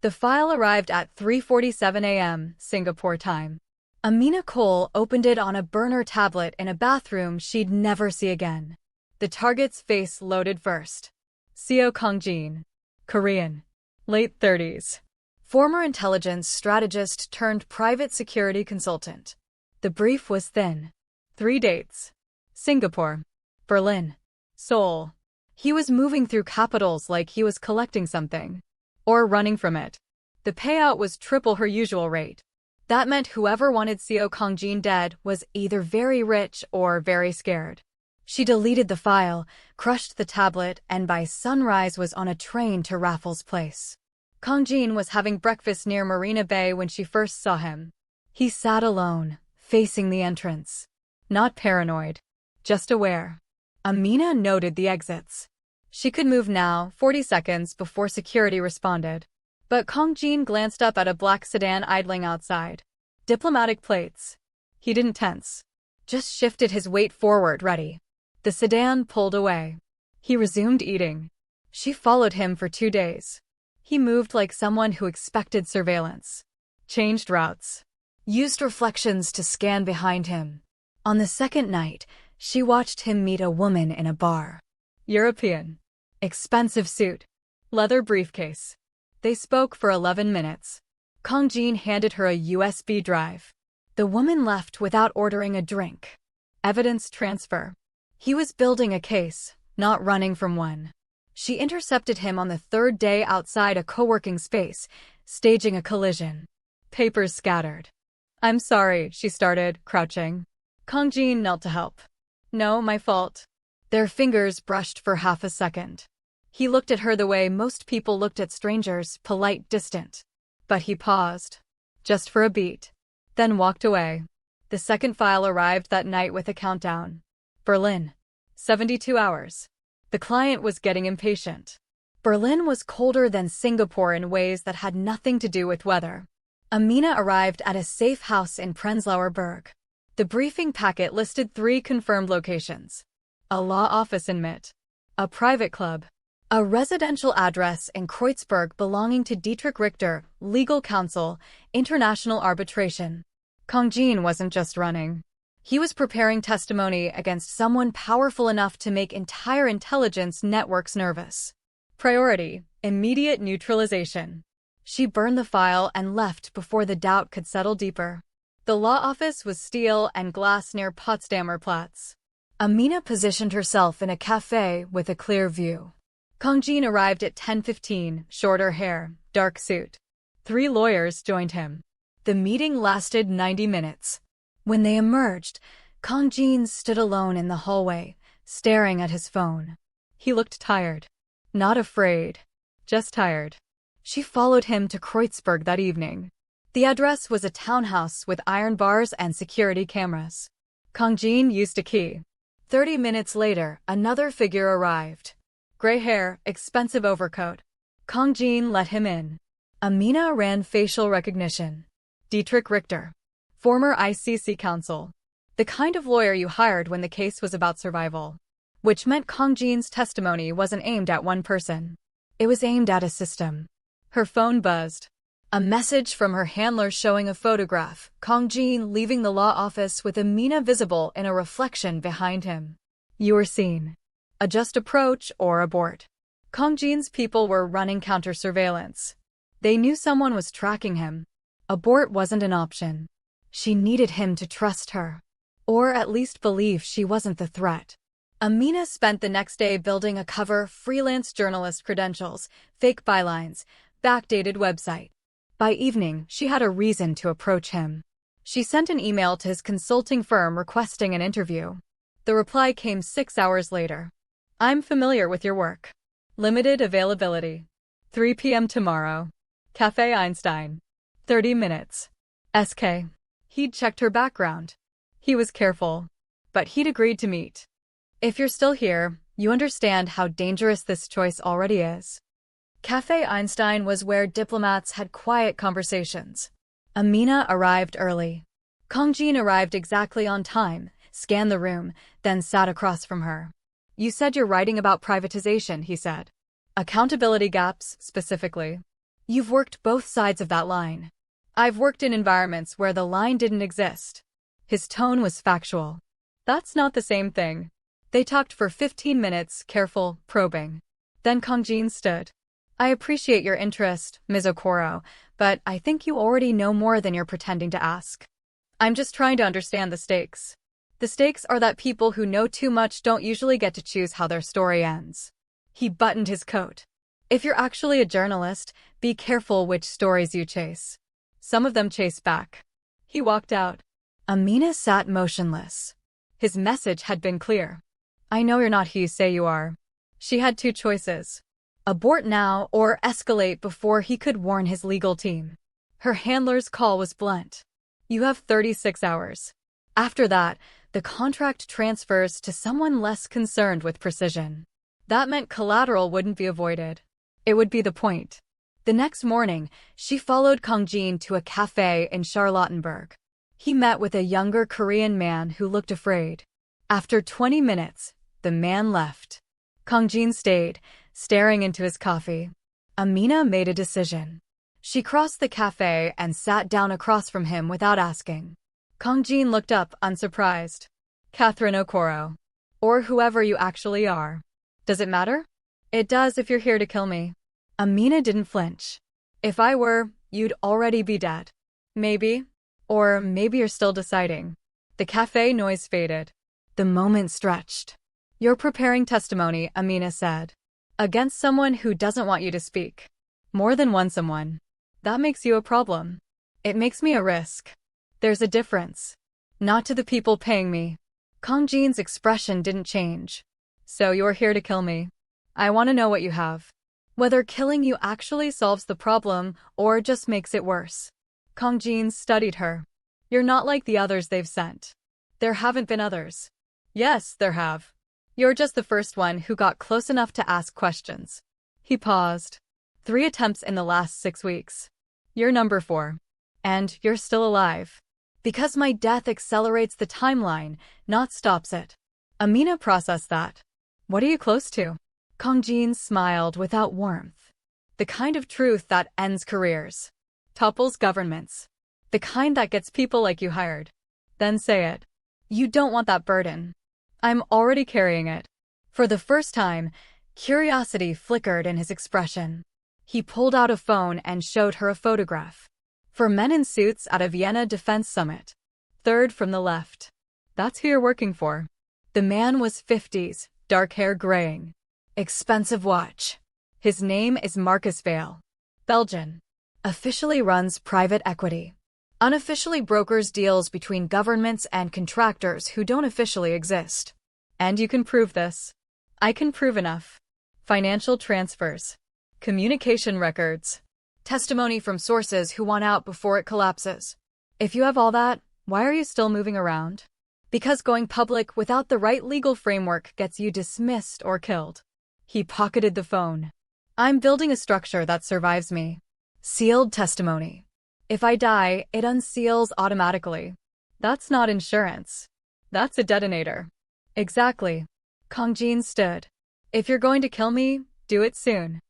The file arrived at 3:47 a.m. Singapore time. Amina Cole opened it on a burner tablet in a bathroom she'd never see again. The target's face loaded first. Seo Kong-jin, Korean, late 30s. Former intelligence strategist turned private security consultant. The brief was thin. 3 dates. Singapore, Berlin, Seoul. He was moving through capitals like he was collecting something. Or running from it. The payout was triple her usual rate. That meant whoever wanted Seo Kong-jin dead was either very rich or very scared. She deleted the file, crushed the tablet, and by sunrise was on a train to Raffles Place. Kong-jin was having breakfast near Marina Bay when she first saw him. He sat alone, facing the entrance. Not paranoid. Just aware. Amina noted the exits. She could move now, 40 seconds before security responded. But Kong-jin glanced up at a black sedan idling outside. Diplomatic plates. He didn't tense. Just shifted his weight forward, ready. The sedan pulled away. He resumed eating. She followed him for 2 days. He moved like someone who expected surveillance. Changed routes. Used reflections to scan behind him. On the second night, she watched him meet a woman in a bar. European. Expensive suit. Leather briefcase. They spoke for 11 minutes. Kong-jin handed her a USB drive. The woman left without ordering a drink. Evidence transfer. He was building a case, not running from one. She intercepted him on the 3rd day outside a co-working space, staging a collision. Papers scattered. "I'm sorry," she started, crouching. Kong-jin knelt to help. "No, my fault." Their fingers brushed for half a second. He looked at her the way most people looked at strangers, polite, distant. But he paused. Just for a beat. Then walked away. The second file arrived that night with a countdown. Berlin. 72 hours. The client was getting impatient. Berlin was colder than Singapore in ways that had nothing to do with weather. Amina arrived at a safe house in Prenzlauer Berg. The briefing packet listed 3 confirmed locations. A law office in Mitte. A private club. A residential address in Kreuzberg belonging to Dietrich Richter, legal counsel, international arbitration. Kong-jin wasn't just running. He was preparing testimony against someone powerful enough to make entire intelligence networks nervous. Priority: immediate neutralization. She burned the file and left before the doubt could settle deeper. The law office was steel and glass near Potsdamer Platz. Amina positioned herself in a cafe with a clear view. Kong-jin arrived at 10:15, shorter hair, dark suit. 3 lawyers joined him. The meeting lasted 90 minutes. When they emerged, Kong-jin stood alone in the hallway, staring at his phone. He looked tired. Not afraid. Just tired. She followed him to Kreuzberg that evening. The address was a townhouse with iron bars and security cameras. Kong-jin used a key. 30 minutes later, another figure arrived. Gray hair, expensive overcoat. Kong-jin let him in. Amina ran facial recognition. Dietrich Richter. Former ICC counsel. The kind of lawyer you hired when the case was about survival. Which meant Kong-jin's testimony wasn't aimed at one person. It was aimed at a system. Her phone buzzed. A message from her handler showing a photograph, Kong-jin leaving the law office with Amina visible in a reflection behind him. You were seen. Just approach or abort. Kong-jin's people were running counter-surveillance. They knew someone was tracking him. Abort wasn't an option. She needed him to trust her. Or at least believe she wasn't the threat. Amina spent the next day building a cover, freelance journalist credentials, fake bylines, backdated website. By evening, she had a reason to approach him. She sent an email to his consulting firm requesting an interview. The reply came 6 hours later. I'm familiar with your work. Limited availability. 3 p.m. tomorrow. Café Einstein. 30 minutes. SK. He'd checked her background. He was careful. But he'd agreed to meet. If you're still here, you understand how dangerous this choice already is. Café Einstein was where diplomats had quiet conversations. Amina arrived early. Kong-jin arrived exactly on time, scanned the room, then sat across from her. You said you're writing about privatization, he said. Accountability gaps, specifically. You've worked both sides of that line. I've worked in environments where the line didn't exist. His tone was factual. That's not the same thing. They talked for 15 minutes, careful, probing. Then Kang Jin stood. I appreciate your interest, Ms. Okoro, but I think you already know more than you're pretending to ask. I'm just trying to understand the stakes. The stakes are that people who know too much don't usually get to choose how their story ends. He buttoned his coat. If you're actually a journalist, be careful which stories you chase. Some of them chase back. He walked out. Amina sat motionless. His message had been clear. I know you're not who you say you are. She had two choices. Abort now or escalate before he could warn his legal team. Her handler's call was blunt. You have 36 hours. After that, the contract transfers to someone less concerned with precision. That meant collateral wouldn't be avoided. It would be the point. The next morning, she followed Kang Jin to a cafe in Charlottenburg. He met with a younger Korean man who looked afraid. After 20 minutes, the man left. Kang Jin stayed, staring into his coffee. Amina made a decision. She crossed the cafe and sat down across from him without asking. Kang Jin looked up, unsurprised. Catherine Okoro. Or whoever you actually are. Does it matter? It does if you're here to kill me. Amina didn't flinch. If I were, you'd already be dead. Maybe. Or maybe you're still deciding. The cafe noise faded. The moment stretched. You're preparing testimony, Amina said. Against someone who doesn't want you to speak. More than one someone. That makes you a problem. It makes me a risk. There's a difference. Not to the people paying me. Kang Jin's expression didn't change. So you're here to kill me. I want to know what you have. Whether killing you actually solves the problem or just makes it worse. Kang Jin studied her. You're not like the others they've sent. There haven't been others. Yes, there have. You're just the first one who got close enough to ask questions. He paused. 3 attempts in the last 6 weeks. You're number 4. And you're still alive. Because my death accelerates the timeline, not stops it. Amina processed that. What are you close to? Kang Jin smiled without warmth. The kind of truth that ends careers. Topples governments. The kind that gets people like you hired. Then say it. You don't want that burden. I'm already carrying it. For the first time, curiosity flickered in his expression. He pulled out a phone and showed her a photograph. For men in suits at a Vienna Defense Summit. 3rd from the left. That's who you're working for. The man was 50s, dark hair graying. Expensive watch. His name is Marcus Vale. Belgian. Officially runs private equity. Unofficially brokers deals between governments and contractors who don't officially exist. And you can prove this. I can prove enough. Financial transfers. Communication records. Testimony from sources who want out before it collapses. If you have all that, why are you still moving around? Because going public without the right legal framework gets you dismissed or killed. He pocketed the phone. I'm building a structure that survives me. Sealed testimony. If I die, it unseals automatically. That's not insurance. That's a detonator. Exactly. Kang Jin stood. If you're going to kill me, do it soon.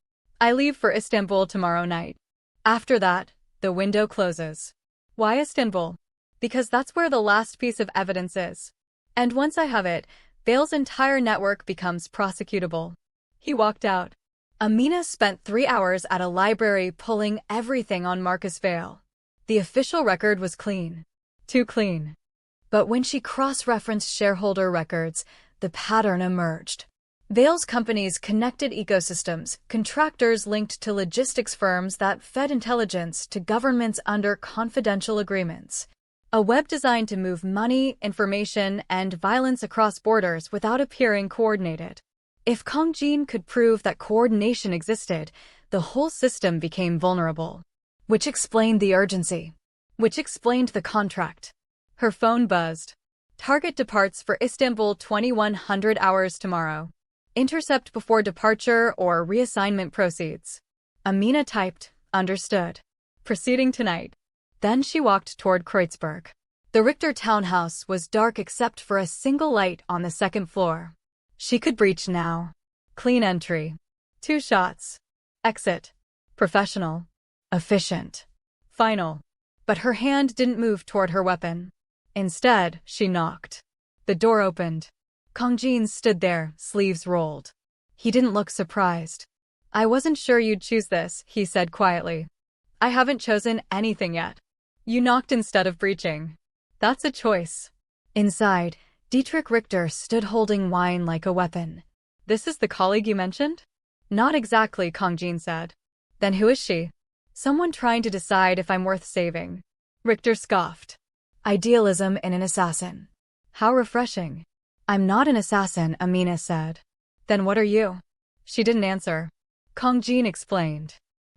I leave for Istanbul tomorrow night. After that, the window closes. Why Istanbul? Because that's where the last piece of evidence is. And once I have it, Vale's entire network becomes prosecutable. He walked out. Amina spent 3 hours at a library pulling everything on Marcus Vale. The official record was clean. Too clean. But when she cross-referenced shareholder records, the pattern emerged. Vale's companies connected ecosystems, contractors linked to logistics firms that fed intelligence to governments under confidential agreements. A web designed to move money, information, and violence across borders without appearing coordinated. If Kang Jin could prove that coordination existed, the whole system became vulnerable. Which explained the urgency. Which explained the contract. Her phone buzzed. Target departs for Istanbul 2100 hours tomorrow. Intercept before departure or reassignment proceeds. Amina typed, understood. Proceeding tonight. Then she walked toward Kreuzberg. The Richter townhouse was dark except for a single light on the 2nd floor. She could breach now. Clean entry. 2 shots. Exit. Professional. Efficient. Final. But her hand didn't move toward her weapon. Instead, she knocked. The door opened. Kong Jin stood there, sleeves rolled. He didn't look surprised. I wasn't sure you'd choose this, he said quietly. I haven't chosen anything yet. You knocked instead of breaching. That's a choice. Inside, Dietrich Richter stood holding wine like a weapon. This is the colleague you mentioned? Not exactly, Kong Jin said. Then who is she? Someone trying to decide if I'm worth saving. Richter scoffed. Idealism in an assassin. How refreshing. I'm not an assassin, Amina said. Then what are you? She didn't answer. Kong Jin explained.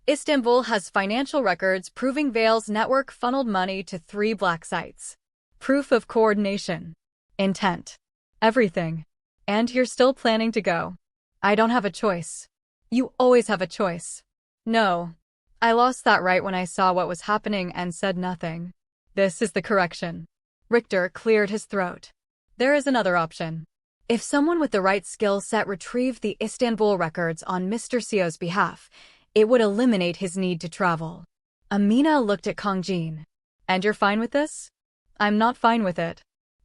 Istanbul has financial records proving Vale's network funneled money to 3 black sites. Proof of coordination. Intent. Everything. And you're still planning to go. I don't have a choice. You always have a choice. No. I lost that right when I saw what was happening and said nothing. This is the correction. Richter cleared his throat. There is another option. If someone with the right skill set retrieved the Istanbul records on Mr. Seo's behalf, it would eliminate his need to travel. Amina looked at Kong Jin. And you're fine with this? I'm not fine with it.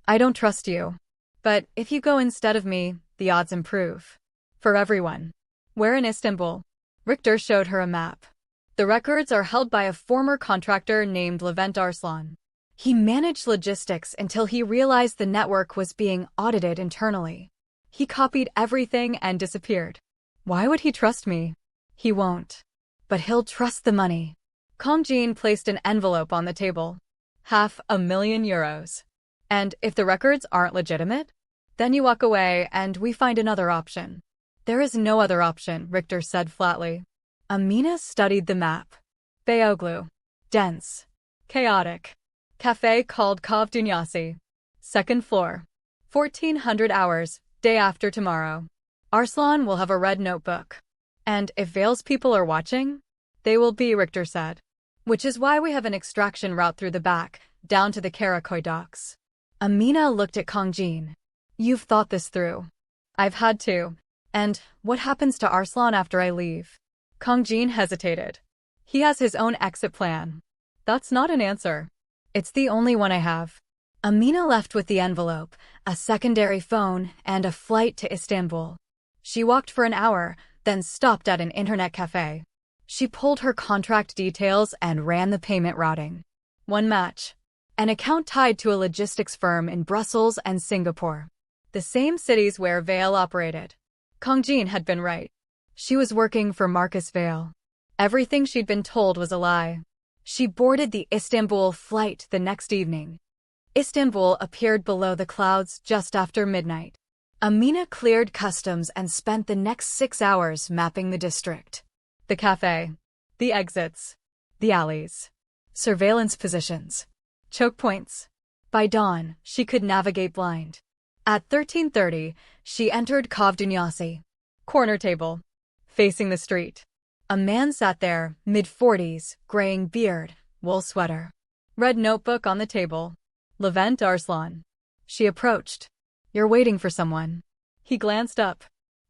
I don't trust you. But if you go instead of me, the odds improve. For everyone. Where in Istanbul? Richter showed her a map. The records are held by a former contractor named Levent Arslan. He managed logistics until he realized the network was being audited internally. He copied everything and disappeared. Why would he trust me? He won't. But he'll trust the money. Kong Jin placed an envelope on the table. €500,000. And if the records aren't legitimate? Then you walk away and we find another option. There is no other option, Richter said flatly. Amina studied the map. Beyoğlu. Dense. Chaotic. Cafe called Kov Dunyasi. Second floor. 1400 hours, day after tomorrow. Arslan will have a red notebook. And if Vale's people are watching, they will be, Richter said. Which is why we have an extraction route through the back, down to the Karakoy docks. Amina looked at Kong Jin. You've thought this through. I've had to. And what happens to Arslan after I leave? Kong Jin hesitated. He has his own exit plan. That's not an answer. It's the only one I have. Amina left with the envelope, a secondary phone, and a flight to Istanbul. She walked for an hour, then stopped at an internet cafe. She pulled her contract details and ran the payment routing. One match. An account tied to a logistics firm in Brussels and Singapore. The same cities where Vale operated. Kong Jin had been right. She was working for Marcus Vale. Everything she'd been told was a lie. She boarded the Istanbul flight the next evening. Istanbul appeared below the clouds just after midnight. Amina cleared customs and spent the next 6 hours mapping the district. The cafe. The exits. The alleys. Surveillance positions. Choke points. By dawn, she could navigate blind. At 13:30, she entered Kov Dunyasi. Corner table. Facing the street. A man sat there, mid-40s, graying beard, wool sweater. Red notebook on the table. Levent Arslan. She approached. You're waiting for someone. He glanced up.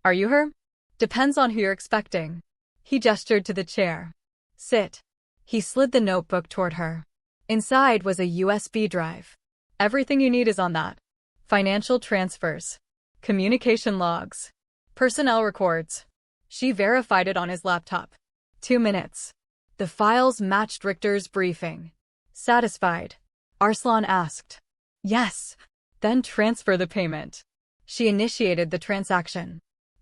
Are you her? Depends on who you're expecting. He gestured to the chair. Sit. He slid the notebook toward her. Inside was a USB drive. Everything you need is on that. Financial transfers. Communication logs. Personnel records. She verified it on his laptop. 2 minutes. The files matched Richter's briefing. Satisfied? Arslan asked. Yes. Then transfer the payment. She initiated the transaction.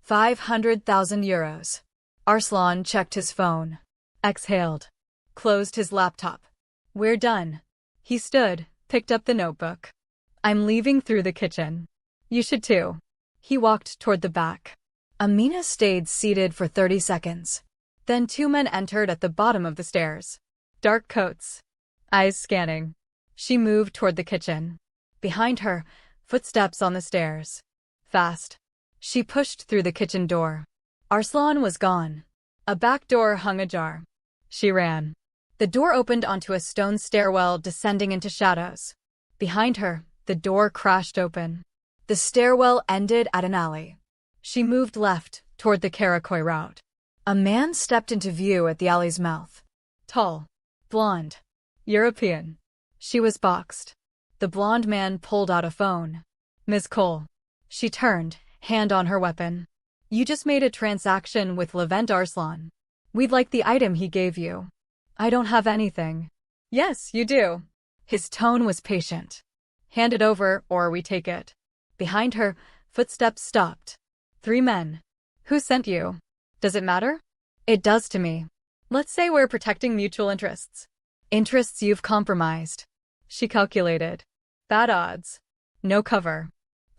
€500,000. Arslan checked his phone. Exhaled. Closed his laptop. We're done. He stood, picked up the notebook. I'm leaving through the kitchen. You should too. He walked toward the back. Amina stayed seated for 30 seconds. Then 2 men entered at the bottom of the stairs. Dark coats. Eyes scanning. She moved toward the kitchen. Behind her, footsteps on the stairs. Fast. She pushed through the kitchen door. Arslan was gone. A back door hung ajar. She ran. The door opened onto a stone stairwell descending into shadows. Behind her, the door crashed open. The stairwell ended at an alley. She moved left, toward the Karakoy route. A man stepped into view at the alley's mouth. Tall. Blonde. European. She was boxed. The blonde man pulled out a phone. Ms. Cole. She turned, hand on her weapon. You just made a transaction with Levent Arslan. We'd like the item he gave you. I don't have anything. Yes, you do. His tone was patient. Hand it over, or we take it. Behind her, footsteps stopped. 3 men. Who sent you? Does it matter? It does to me. Let's say we're protecting mutual interests. Interests you've compromised. She calculated. Bad odds. No cover.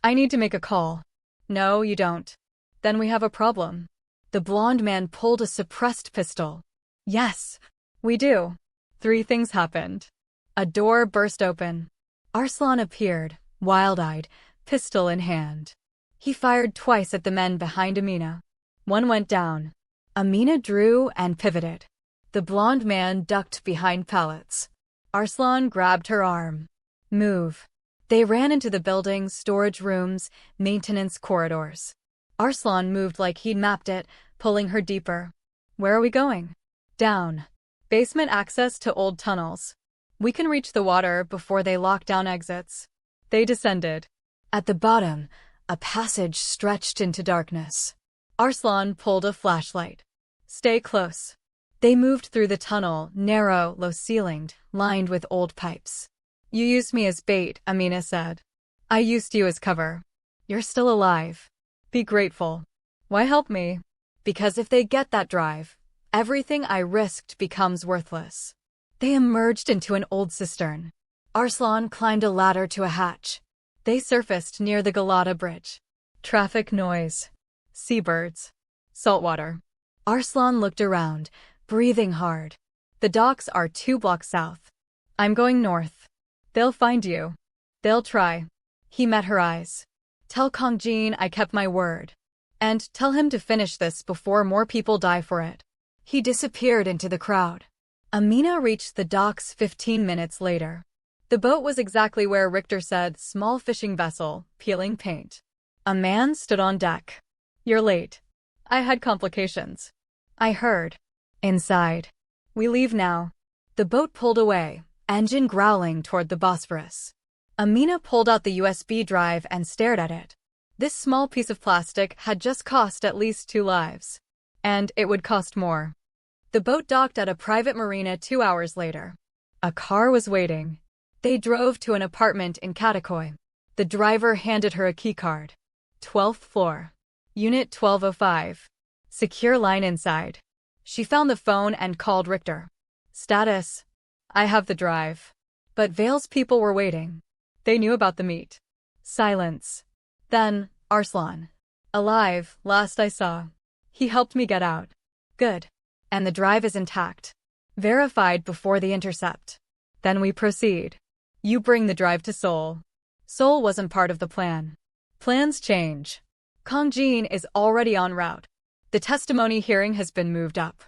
I need to make a call. No, you don't. Then we have a problem. The blonde man pulled a suppressed pistol. Yes, we do. 3 things happened. A door burst open. Arslan appeared, wild-eyed, pistol in hand. He fired twice at the men behind Amina. One went down. Amina drew and pivoted. The blonde man ducked behind pallets. Arslan grabbed her arm. Move. They ran into the building's storage rooms, maintenance corridors. Arslan moved like he'd mapped it, pulling her deeper. Where are we going? Down. Basement access to old tunnels. We can reach the water before they lock down exits. They descended. At the bottom, a passage stretched into darkness. Arslan pulled a flashlight. Stay close. They moved through the tunnel, narrow, low-ceilinged, lined with old pipes. You used me as bait, Amina said. I used you as cover. You're still alive. Be grateful. Why help me? Because if they get that drive, everything I risked becomes worthless. They emerged into an old cistern. Arslan climbed a ladder to a hatch. They surfaced near the Galata Bridge. Traffic noise. Seabirds. Saltwater. Arslan looked around, breathing hard. The docks are 2 blocks south. I'm going north. They'll find you. They'll try. He met her eyes. Tell Kongjin I kept my word. And tell him to finish this before more people die for it. He disappeared into the crowd. Amina reached the docks 15 minutes later. The boat was exactly where Richter said, small fishing vessel, peeling paint. A man stood on deck. You're late. I had complications. I heard. Inside. We leave now. The boat pulled away, engine growling toward the Bosphorus. Amina pulled out the USB drive and stared at it. This small piece of plastic had just cost at least 2 lives. And it would cost more. The boat docked at a private marina 2 hours later. A car was waiting. They drove to an apartment in Katakoy. The driver handed her a keycard. 12th floor. Unit 1205. Secure line inside. She found the phone and called Richter. Status. I have the drive. But Vale's people were waiting. They knew about the meet. Silence. Then, Arslan. Alive, last I saw. He helped me get out. Good. And the drive is intact. Verified before the intercept. Then we proceed. You bring the drive to Seoul. Seoul wasn't part of the plan. Plans change. Kongjin is already en route. The testimony hearing has been moved up.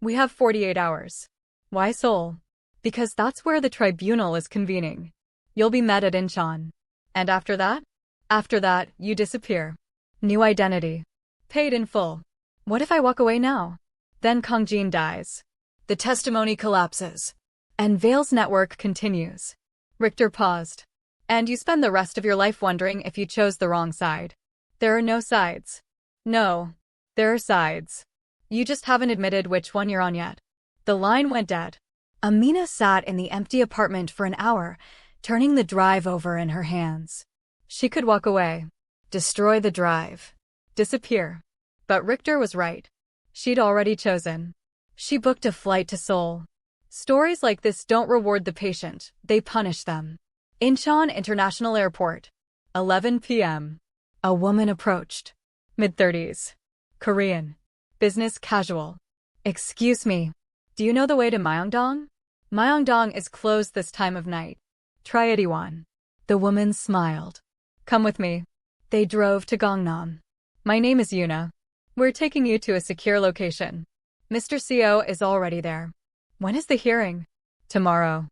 We have 48 hours. Why Seoul? Because that's where the tribunal is convening. You'll be met at Incheon. And after that? After that, you disappear. New identity. Paid in full. What if I walk away now? Then Kongjin dies. The testimony collapses. And Vale's network continues. Richter paused. And you spend the rest of your life wondering if you chose the wrong side. There are no sides. No. There are sides. You just haven't admitted which one you're on yet. The line went dead. Amina sat in the empty apartment for an hour, turning the drive over in her hands. She could walk away. Destroy the drive. Disappear. But Richter was right. She'd already chosen. She booked a flight to Seoul. Stories like this don't reward the patient, they punish them. Incheon International Airport. 11 p.m. A woman approached. Mid-30s. Korean. Business casual. Excuse me. Do you know the way to Myeongdong? Myeongdong is closed this time of night. Try Itaewon. The woman smiled. Come with me. They drove to Gangnam. My name is Yuna. We're taking you to a secure location. Mr. CO is already there. When is the hearing? Tomorrow.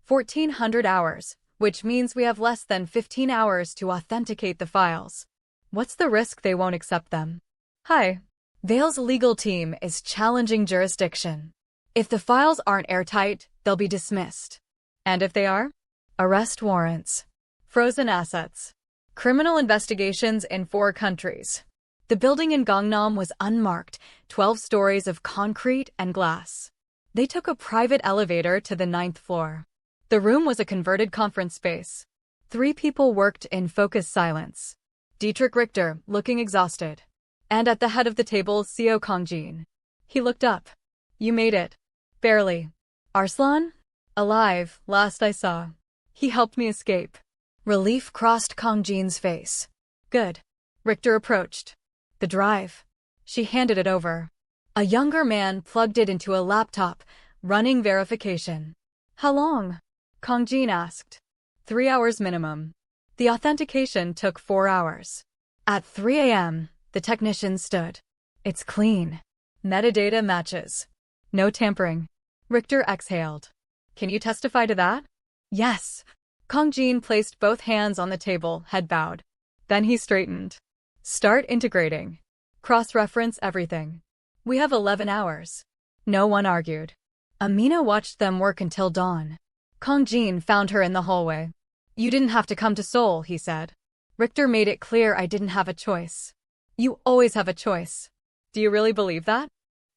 1400 hours, which means we have less than 15 hours to authenticate the files. What's the risk they won't accept them? Hi. Vale's legal team is challenging jurisdiction. If the files aren't airtight, they'll be dismissed. And if they are? Arrest warrants. Frozen assets. Criminal investigations in 4 countries. The building in Gangnam was unmarked, 12 stories of concrete and glass. They took a private elevator to the 9th floor. The room was a converted conference space. 3 people worked in focused silence. Dietrich Richter, looking exhausted. And at the head of the table, Seo Kongjin. He looked up. You made it. Barely. Arslan? Alive, last I saw. He helped me escape. Relief crossed Kongjin's face. Good. Richter approached. The drive. She handed it over. A younger man plugged it into a laptop, running verification. How long? Kongjin asked. 3 hours minimum. The authentication took 4 hours. At 3 a.m., the technician stood. It's clean. Metadata matches. No tampering. Richter exhaled. Can you testify to that? Yes. Kongjin placed both hands on the table, head bowed. Then he straightened. Start integrating. Cross-reference everything. We have 11 hours. No one argued. Amina watched them work until dawn. Kongjin found her in the hallway. You didn't have to come to Seoul, he said. Richter made it clear I didn't have a choice. You always have a choice. Do you really believe that?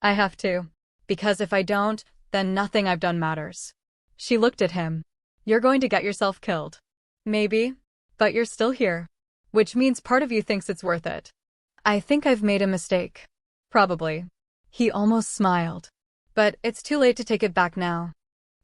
I have to. Because if I don't, then nothing I've done matters. She looked at him. You're going to get yourself killed. Maybe. But you're still here. Which means part of you thinks it's worth it. I think I've made a mistake. Probably. He almost smiled. But it's too late to take it back now.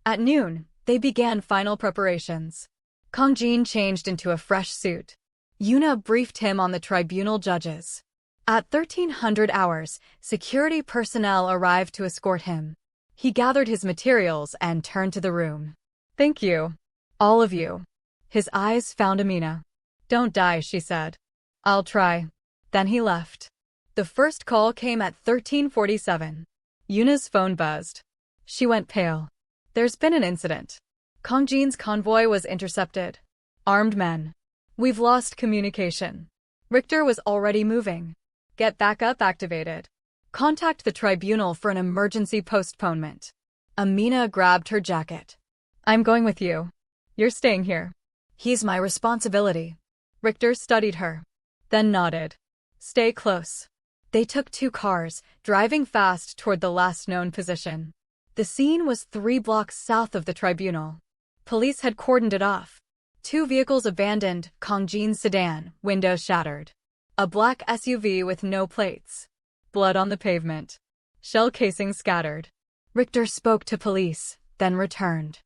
At noon, they began final preparations. Kongjin changed into a fresh suit. Yuna briefed him on the tribunal judges. At 1300 hours, security personnel arrived to escort him. He gathered his materials and turned to the room. Thank you. All of you. His eyes found Amina. Don't die, she said. I'll try. Then he left. The first call came at 1347. Yuna's phone buzzed. She went pale. There's been an incident. Kongjin's convoy was intercepted. Armed men. We've lost communication. Richter was already moving. Get backup activated. Contact the tribunal for an emergency postponement. Amina grabbed her jacket. I'm going with you. You're staying here. He's my responsibility. Richter studied her. Then nodded. Stay close. They took 2 cars, driving fast toward the last known position. The scene was 3 blocks south of the tribunal. Police had cordoned it off. 2 vehicles abandoned, Kongjin's sedan, windows shattered. A black SUV with no plates. Blood on the pavement. Shell casings scattered. Richter spoke to police, then returned.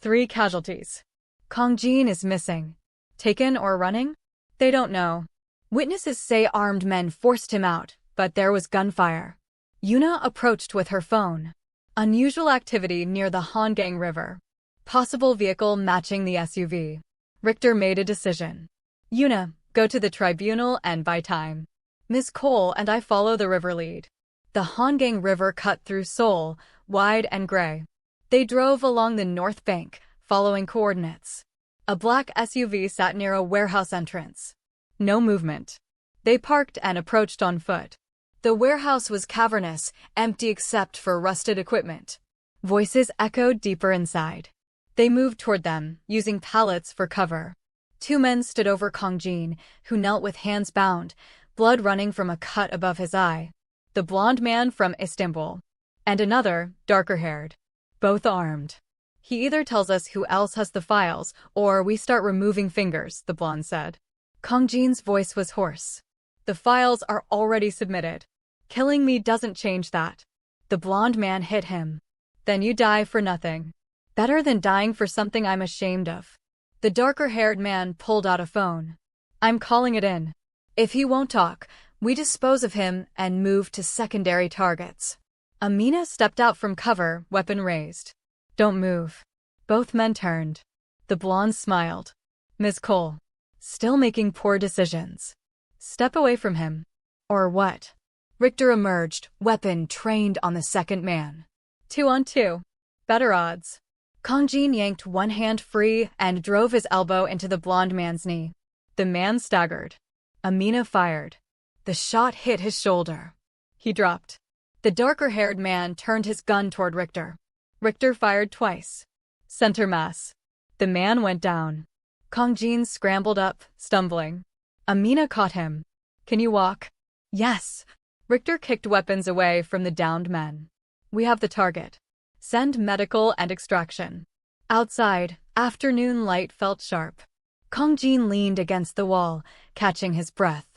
3 casualties. Kongjin is missing. Taken or running? They don't know. Witnesses say armed men forced him out, but there was gunfire. Yuna approached with her phone. Unusual activity near the Hangang River. Possible vehicle matching the SUV. Richter made a decision. Yuna, go to the tribunal and buy time. Ms. Cole and I follow the river lead. The Hangang River cut through Seoul, wide and gray. They drove along the north bank, following coordinates. A black SUV sat near a warehouse entrance. No movement. They parked and approached on foot. The warehouse was cavernous, empty except for rusted equipment. Voices echoed deeper inside. They moved toward them, using pallets for cover. 2 men stood over Kongjin, who knelt with hands bound, blood running from a cut above his eye. The blonde man from Istanbul. And another, darker-haired. Both armed. He either tells us who else has the files, or we start removing fingers, the blonde said. Kongjin's voice was hoarse. The files are already submitted. Killing me doesn't change that. The blonde man hit him. Then you die for nothing. Better than dying for something I'm ashamed of. The darker-haired man pulled out a phone. I'm calling it in. If he won't talk, we dispose of him and move to secondary targets. Amina stepped out from cover, weapon raised. Don't move. Both men turned. The blonde smiled. Ms. Cole. Still making poor decisions. Step away from him. Or what? Richter emerged, weapon trained on the second man. 2 on 2. Better odds. Kongjin yanked one hand free and drove his elbow into the blonde man's knee. The man staggered. Amina fired. The shot hit his shoulder. He dropped. The darker-haired man turned his gun toward Richter. Richter fired twice. Center mass. The man went down. Kong Jin scrambled up, stumbling. Amina caught him. Can you walk? Yes. Richter kicked weapons away from the downed men. We have the target. Send medical and extraction. Outside, afternoon light felt sharp. Kong Jin leaned against the wall, catching his breath.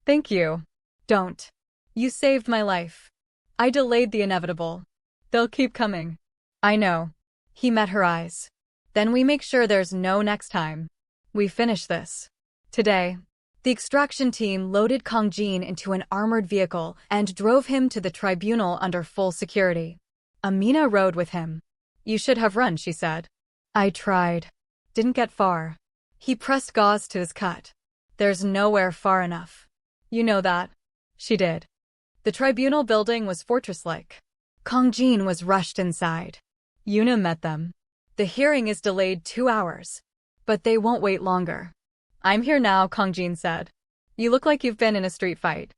Thank you. Don't. You saved my life. I delayed the inevitable. They'll keep coming. I know. He met her eyes. Then we make sure there's no next time. We finish this. Today. The extraction team loaded Kong Jin into an armored vehicle and drove him to the tribunal under full security. Amina rode with him. You should have run, she said. I tried. Didn't get far. He pressed gauze to his cut. There's nowhere far enough. You know that. She did. The tribunal building was fortress-like. Kong Jin was rushed inside. Yuna met them. The hearing is delayed 2 hours. But they won't wait longer. I'm here now, Kong Jin said. You look like you've been in a street fight.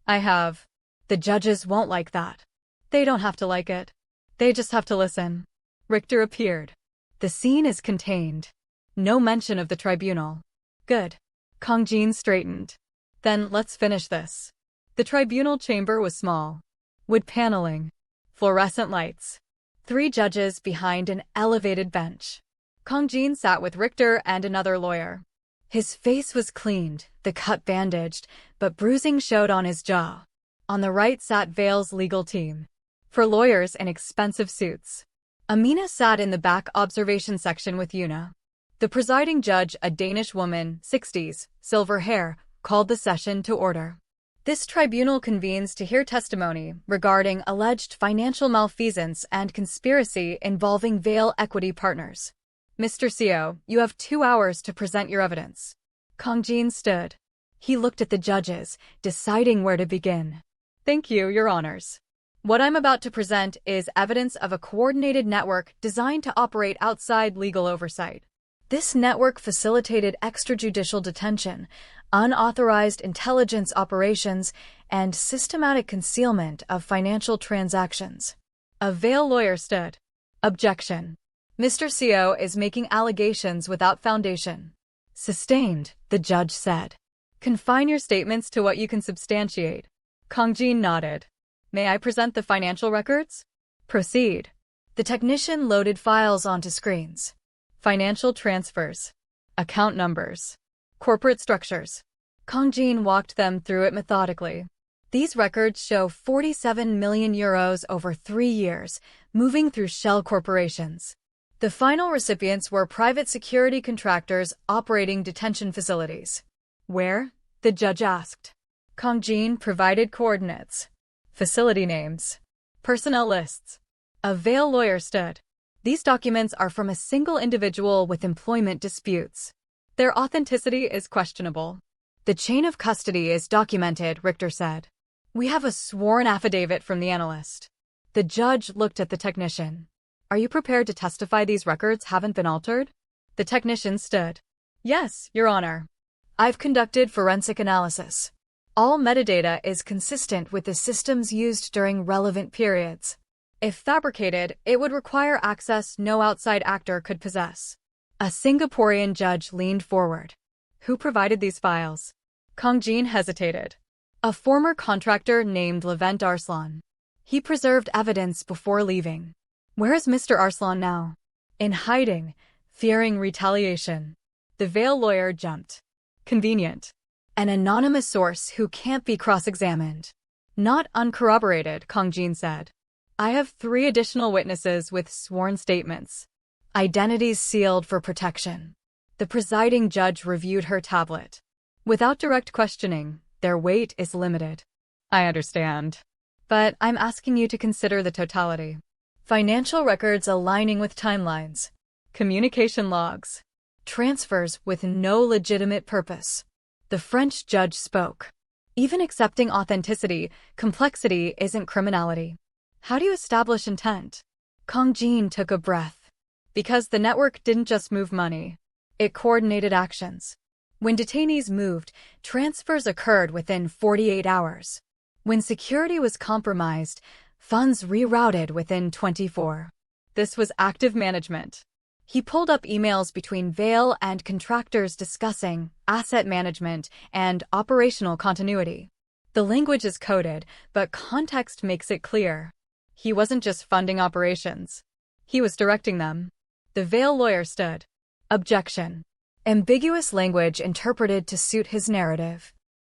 I have. The judges won't like that. They don't have to like it. They just have to listen. Richter appeared. The scene is contained. No mention of the tribunal. Good. Kong Jin straightened. Then let's finish this. The tribunal chamber was small. Wood paneling. Fluorescent lights. 3 judges behind an elevated bench. Kong Jin sat with Richter and another lawyer. His face was cleaned, the cut bandaged, but bruising showed on his jaw. On the right sat Vale's legal team. For lawyers in expensive suits. Amina sat in the back observation section with Yuna. The presiding judge, a Danish woman, 60s, silver hair, called the session to order. This tribunal convenes to hear testimony regarding alleged financial malfeasance and conspiracy involving Vale Equity Partners. Mr. Seo, you have 2 hours to present your evidence. Kong Jin stood. He looked at the judges, deciding where to begin. Thank you, Your Honors. What I'm about to present is evidence of a coordinated network designed to operate outside legal oversight. This network facilitated extrajudicial detention, unauthorized intelligence operations, and systematic concealment of financial transactions. A Vale lawyer stood. Objection. Mr. Seo is making allegations without foundation. Sustained, the judge said. Confine your statements to what you can substantiate. Kong Jin nodded. May I present the financial records? Proceed. The technician loaded files onto screens. Financial transfers. Account numbers. Corporate structures. Kong Jin walked them through it methodically. These records show 47 million euros over 3 years, moving through shell corporations. The final recipients were private security contractors operating detention facilities. Where? The judge asked. Kong Jin provided coordinates. Facility names. Personnel lists. A Vale lawyer stood. These documents are from a single individual with employment disputes. Their authenticity is questionable. The chain of custody is documented, Richter said. We have a sworn affidavit from the analyst. The judge looked at the technician. Are you prepared to testify these records haven't been altered? The technician stood. Yes, Your Honor. I've conducted forensic analysis. All metadata is consistent with the systems used during relevant periods. If fabricated, it would require access no outside actor could possess. A Singaporean judge leaned forward. Who provided these files? Kong Jin hesitated. A former contractor named Levent Arslan. He preserved evidence before leaving. Where is Mr. Arslan now? In hiding, fearing retaliation. The Vale lawyer jumped. Convenient. An anonymous source who can't be cross-examined. Not uncorroborated, Kong Jin said. I have 3 additional witnesses with sworn statements. Identities sealed for protection. The presiding judge reviewed her tablet. Without direct questioning, their weight is limited. I understand. But I'm asking you to consider the totality. Financial records aligning with timelines. Communication logs. Transfers with no legitimate purpose. The French judge spoke. Even accepting authenticity, complexity isn't criminality. How do you establish intent? Kong Jin took a breath. Because the network didn't just move money. It coordinated actions. When detainees moved, transfers occurred within 48 hours. When security was compromised, Funds rerouted within 24. This was active management. He pulled up emails between Vale and contractors discussing asset management and operational continuity. The language is coded, but context makes it clear. He wasn't just funding operations. He was directing them. The Vale lawyer stood. Objection. Ambiguous language interpreted to suit his narrative.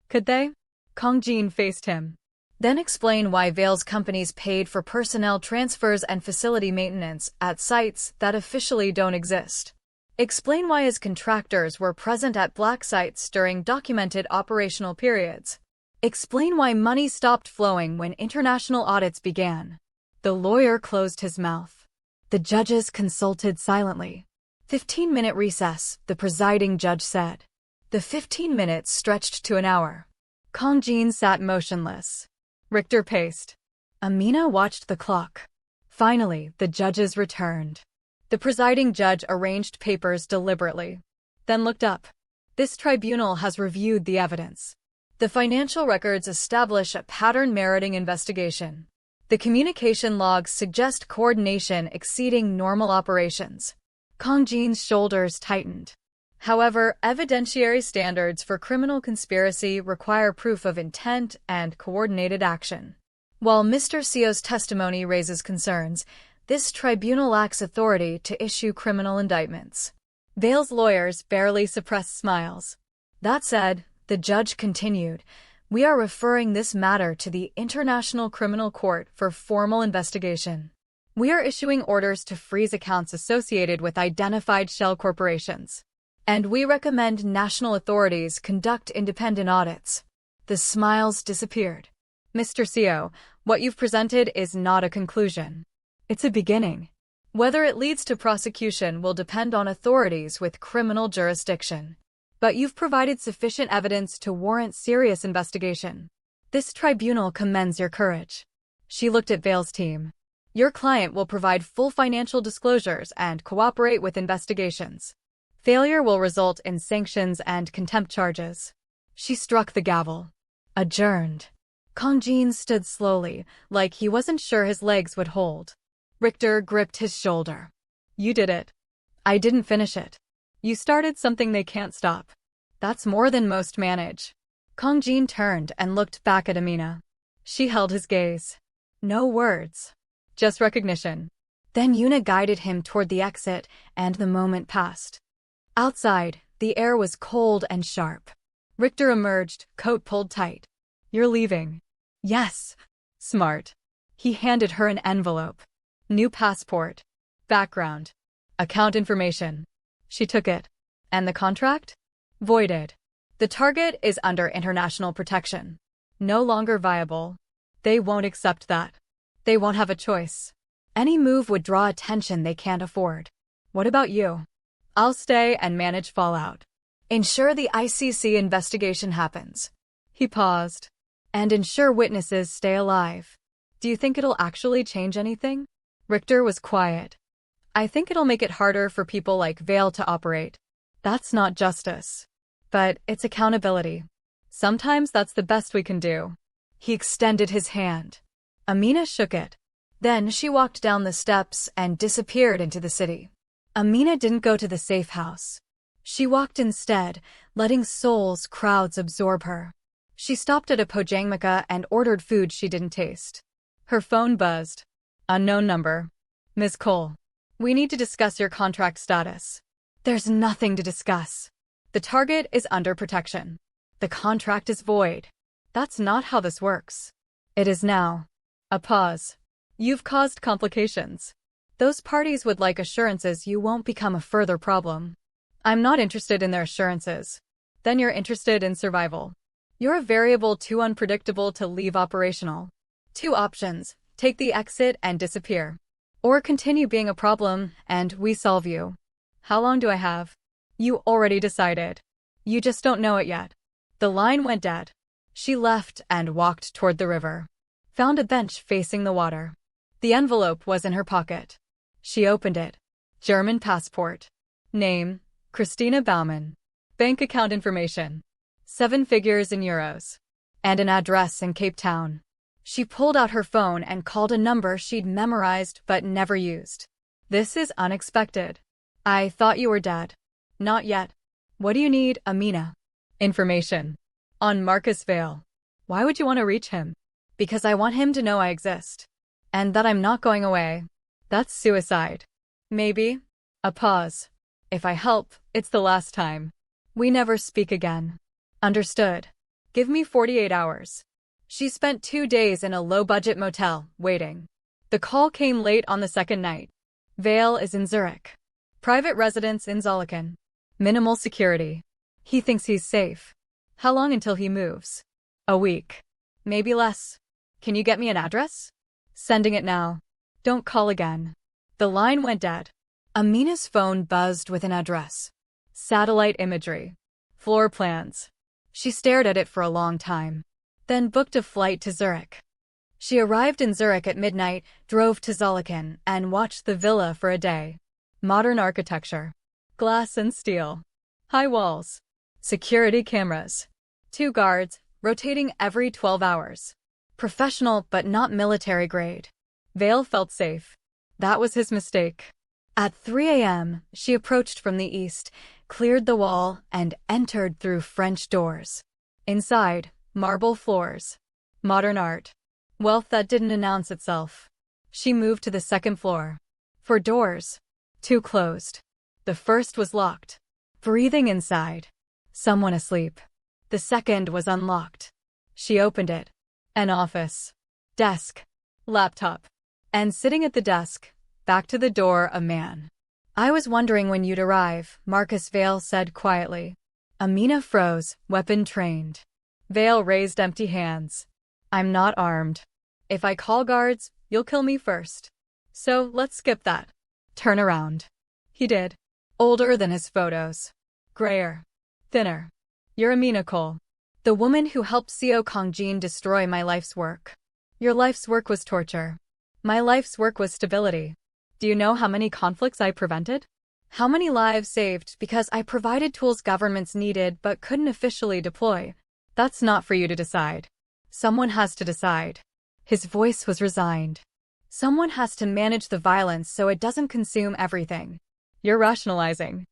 Could they? Kong Jin faced him. Then explain why Vale's companies paid for personnel transfers and facility maintenance at sites that officially don't exist. Explain why his contractors were present at black sites during documented operational periods. Explain why money stopped flowing when international audits began. The lawyer closed his mouth. The judges consulted silently. 15-minute recess, the presiding judge said. The 15 minutes stretched to an hour. Kong Jin sat motionless. Richter paced. Amina watched the clock. Finally, the judges returned. The presiding judge arranged papers deliberately, then looked up. This tribunal has reviewed the evidence. The financial records establish a pattern meriting investigation. The communication logs suggest coordination exceeding normal operations. Kong Jin's shoulders tightened. However, evidentiary standards for criminal conspiracy require proof of intent and coordinated action. While Mr. Seo's testimony raises concerns, this tribunal lacks authority to issue criminal indictments. Vale's lawyers barely suppressed smiles. That said, the judge continued, we are referring this matter to the International Criminal Court for formal investigation. We are issuing orders to freeze accounts associated with identified shell corporations. And we recommend national authorities conduct independent audits. The smiles disappeared. Mr. Seo, what you've presented is not a conclusion. It's a beginning. Whether it leads to prosecution will depend on authorities with criminal jurisdiction. But you've provided sufficient evidence to warrant serious investigation. This tribunal commends your courage. She looked at Vale's team. Your client will provide full financial disclosures and cooperate with investigations. Failure will result in sanctions and contempt charges. She struck the gavel. Adjourned. Kong Jin stood slowly, like he wasn't sure his legs would hold. Richter gripped his shoulder. You did it. I didn't finish it. You started something they can't stop. That's more than most manage. Kong Jin turned and looked back at Amina. She held his gaze. No words. Just recognition. Then Yuna guided him toward the exit, and the moment passed. Outside, the air was cold and sharp. Richter emerged, coat pulled tight. You're leaving. Yes. Smart. He handed her an envelope. New passport. Background. Account information. She took it. And the contract? Voided. The target is under international protection. No longer viable. They won't accept that. They won't have a choice. Any move would draw attention they can't afford. What about you? I'll stay and manage fallout. Ensure the ICC investigation happens. He paused. And ensure witnesses stay alive. Do you think it'll actually change anything? Richter was quiet. I think it'll make it harder for people like Vale to operate. That's not justice. But it's accountability. Sometimes that's the best we can do. He extended his hand. Amina shook it. Then she walked down the steps and disappeared into the city. Amina didn't go to the safe house. She walked instead, letting Seoul's crowds absorb her. She stopped at a pojangmaka and ordered food she didn't taste. Her phone buzzed. Unknown number. Ms. Cole. We need to discuss your contract status. There's nothing to discuss. The target is under protection. The contract is void. That's not how this works. It is now. A pause. You've caused complications. Those parties would like assurances you won't become a further problem. I'm not interested in their assurances. Then you're interested in survival. You're a variable too unpredictable to leave operational. Two options. Take the exit and disappear. Or continue being a problem and we solve you. How long do I have? You already decided. You just don't know it yet. The line went dead. She left and walked toward the river. Found a bench facing the water. The envelope was in her pocket. She opened it. German passport. Name, Christina Baumann. Bank account information. 7 figures in euros. And an address in Cape Town. She pulled out her phone and called a number she'd memorized but never used. This is unexpected. I thought you were dead. Not yet. What do you need, Amina? Information. On Marcus Vale. Why would you want to reach him? Because I want him to know I exist. And that I'm not going away. That's suicide. Maybe. A pause. If I help, it's the last time. We never speak again. Understood. Give me 48 hours. She spent 2 days in a low-budget motel, waiting. The call came late on the second night. Vale is in Zurich. Private residence in Zolliken. Minimal security. He thinks he's safe. How long until he moves? A week. Maybe less. Can you get me an address? Sending it now. Don't call again. The line went dead. Amina's phone buzzed with an address. Satellite imagery. Floor plans. She stared at it for a long time. Then booked a flight to Zurich. She arrived in Zurich at midnight, drove to Zolliken, and watched the villa for a day. Modern architecture. Glass and steel. High walls. Security cameras. 2 guards, rotating every 12 hours. Professional but not military grade. Vale felt safe. That was his mistake. At 3 a.m., she approached from the east, cleared the wall, and entered through French doors. Inside, marble floors. Modern art. Wealth that didn't announce itself. She moved to the second floor. For doors. 2 closed. The first was locked. Breathing inside. Someone asleep. The second was unlocked. She opened it. An office. Desk. Laptop. And sitting at the desk, back to the door, a man. I was wondering when you'd arrive, Marcus Vale said quietly. Amina froze, weapon trained. Vale raised empty hands. I'm not armed. If I call guards, you'll kill me first. So let's skip that. Turn around. He did. Older than his photos. Grayer. Thinner. You're Amina Cole. The woman who helped Seo Kongjin destroy my life's work. Your life's work was torture. My life's work was stability. Do you know how many conflicts I prevented? How many lives saved because I provided tools governments needed but couldn't officially deploy? That's not for you to decide. Someone has to decide. His voice was resigned. Someone has to manage the violence so it doesn't consume everything. You're rationalizing.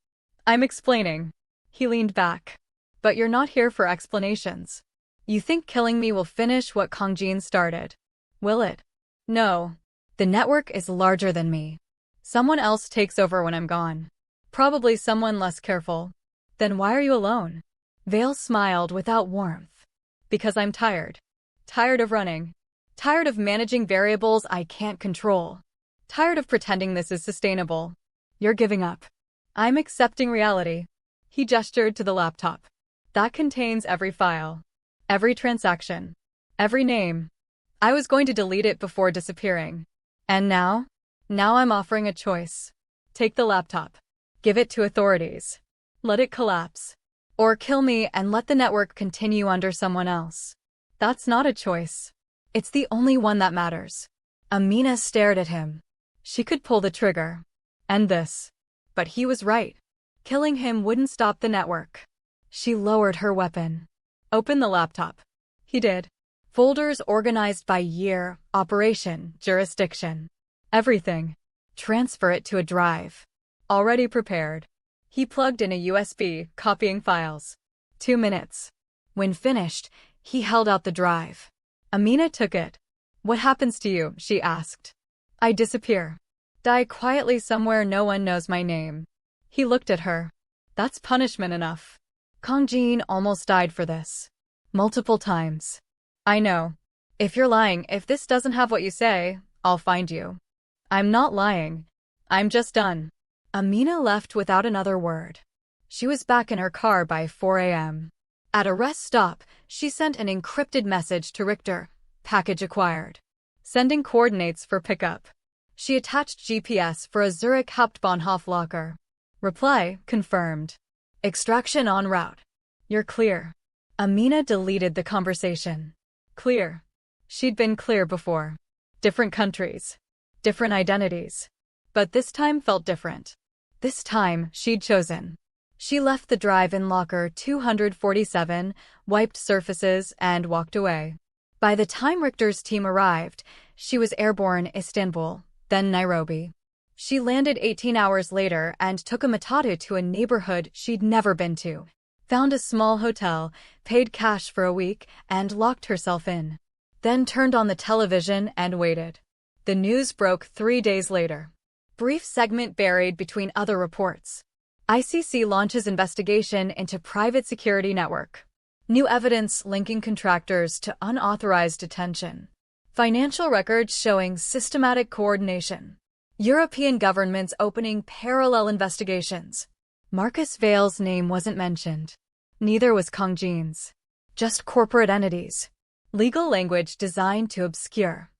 I'm explaining. He leaned back. But you're not here for explanations. You think killing me will finish what Kongjin started. Will it? No. The network is larger than me. Someone else takes over when I'm gone. Probably someone less careful. Then why are you alone? Vale smiled without warmth. Because I'm tired. Tired of running. Tired of managing variables I can't control. Tired of pretending this is sustainable. You're giving up. I'm accepting reality. He gestured to the laptop. That contains every file. Every transaction. Every name. I was going to delete it before disappearing. And now? Now I'm offering a choice. Take the laptop. Give it to authorities. Let it collapse. Or kill me and let the network continue under someone else. That's not a choice. It's the only one that matters. Amina stared at him. She could pull the trigger. End this. But he was right. Killing him wouldn't stop the network. She lowered her weapon. Open the laptop. He did. Folders organized by year, operation, jurisdiction. Everything. Transfer it to a drive. Already prepared. He plugged in a USB, copying files. 2 minutes. When finished, he held out the drive. Amina took it. What happens to you? She asked. I disappear. Die quietly somewhere no one knows my name. He looked at her. That's punishment enough. Kongjin almost died for this. Multiple times. I know. If you're lying, if this doesn't have what you say, I'll find you. I'm not lying. I'm just done. Amina left without another word. She was back in her car by 4 a.m. At a rest stop, she sent an encrypted message to Richter. Package acquired. Sending coordinates for pickup. She attached GPS for a Zurich Hauptbahnhof locker. Reply, confirmed. Extraction en route. You're clear. Amina deleted the conversation. Clear. She'd been clear before. Different countries. Different identities. But this time felt different. This time, she'd chosen. She left the drive-in locker 247, wiped surfaces, and walked away. By the time Richter's team arrived, she was airborne Istanbul, then Nairobi. She landed 18 hours later and took a matatu to a neighborhood she'd never been to, found a small hotel, paid cash for a week, and locked herself in. Then turned on the television and waited. The news broke 3 days later. Brief segment buried between other reports. ICC launches investigation into private security network. New evidence linking contractors to unauthorized detention. Financial records showing systematic coordination. European governments opening parallel investigations. Marcus Vail's name wasn't mentioned. Neither was Kang Jin's. Just corporate entities. Legal language designed to obscure.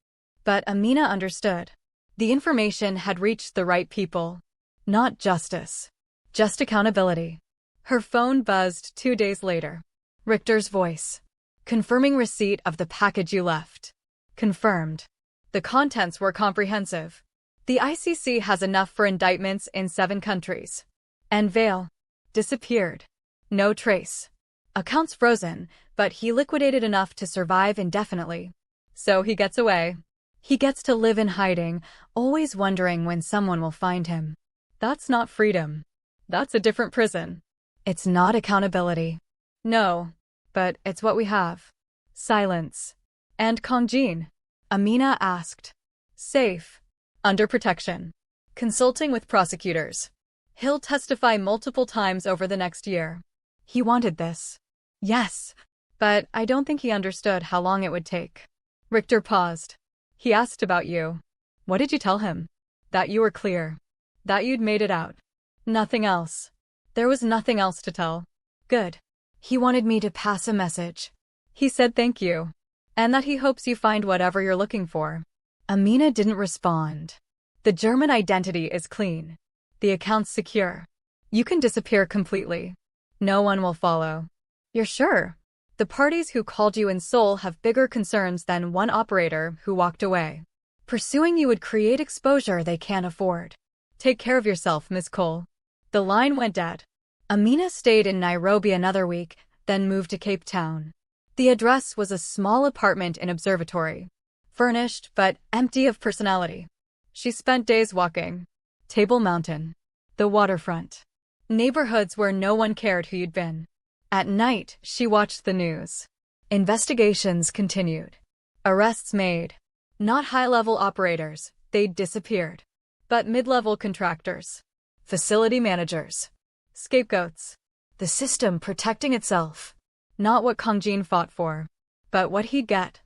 But Amina understood. The information had reached the right people. Not justice. Just accountability. Her phone buzzed 2 days later. Richter's voice. Confirming receipt of the package you left. Confirmed. The contents were comprehensive. The ICC has enough for indictments in 7 countries. And Vail disappeared. No trace. Accounts frozen, but he liquidated enough to survive indefinitely. So he gets away. He gets to live in hiding, always wondering when someone will find him. That's not freedom. That's a different prison. It's not accountability. No, but it's what we have. Silence. And Kang Jin? Amina asked. Safe. Under protection. Consulting with prosecutors. He'll testify multiple times over the next year. He wanted this. Yes, but I don't think he understood how long it would take. Richter paused. He asked about you. What did you tell him? That you were clear. That you'd made it out. Nothing else. There was nothing else to tell. Good. He wanted me to pass a message. He said thank you. And that he hopes you find whatever you're looking for. Amina didn't respond. The German identity is clean. The account's secure. You can disappear completely. No one will follow. You're sure? The parties who called you in Seoul have bigger concerns than one operator who walked away. Pursuing you would create exposure they can't afford. Take care of yourself, Miss Cole. The line went dead. Amina stayed in Nairobi another week, then moved to Cape Town. The address was a small apartment in Observatory. Furnished, but empty of personality. She spent days walking. Table Mountain. The waterfront. Neighborhoods where no one cared who you'd been. At night, she watched the news. Investigations continued. Arrests made. Not high-level operators, they'd disappeared. But mid-level contractors. Facility managers. Scapegoats. The system protecting itself. Not what Kang Jin fought for, but what he'd get.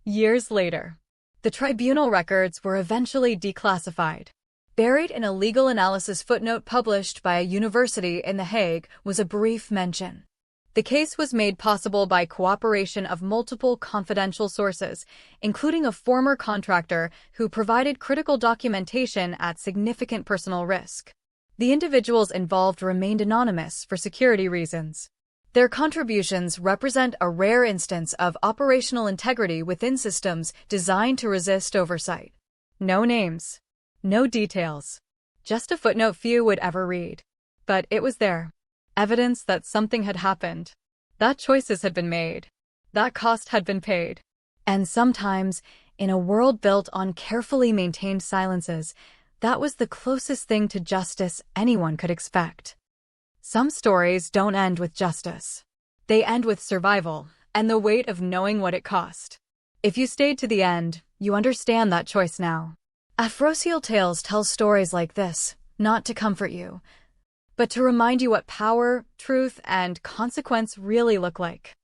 Years later, the tribunal records were eventually declassified. Buried in a legal analysis footnote published by a university in The Hague was a brief mention. The case was made possible by cooperation of multiple confidential sources, including a former contractor who provided critical documentation at significant personal risk. The individuals involved remained anonymous for security reasons. Their contributions represent a rare instance of operational integrity within systems designed to resist oversight. No names. No details. Just a footnote few would ever read. But it was there. Evidence that something had happened. That choices had been made. That cost had been paid. And sometimes, in a world built on carefully maintained silences, that was the closest thing to justice anyone could expect. Some stories don't end with justice. They end with survival and the weight of knowing what it cost. If you stayed to the end, you understand that choice now. AFROSEOUL Tales tells stories like this, not to comfort you, but to remind you what power, truth, and consequence really look like.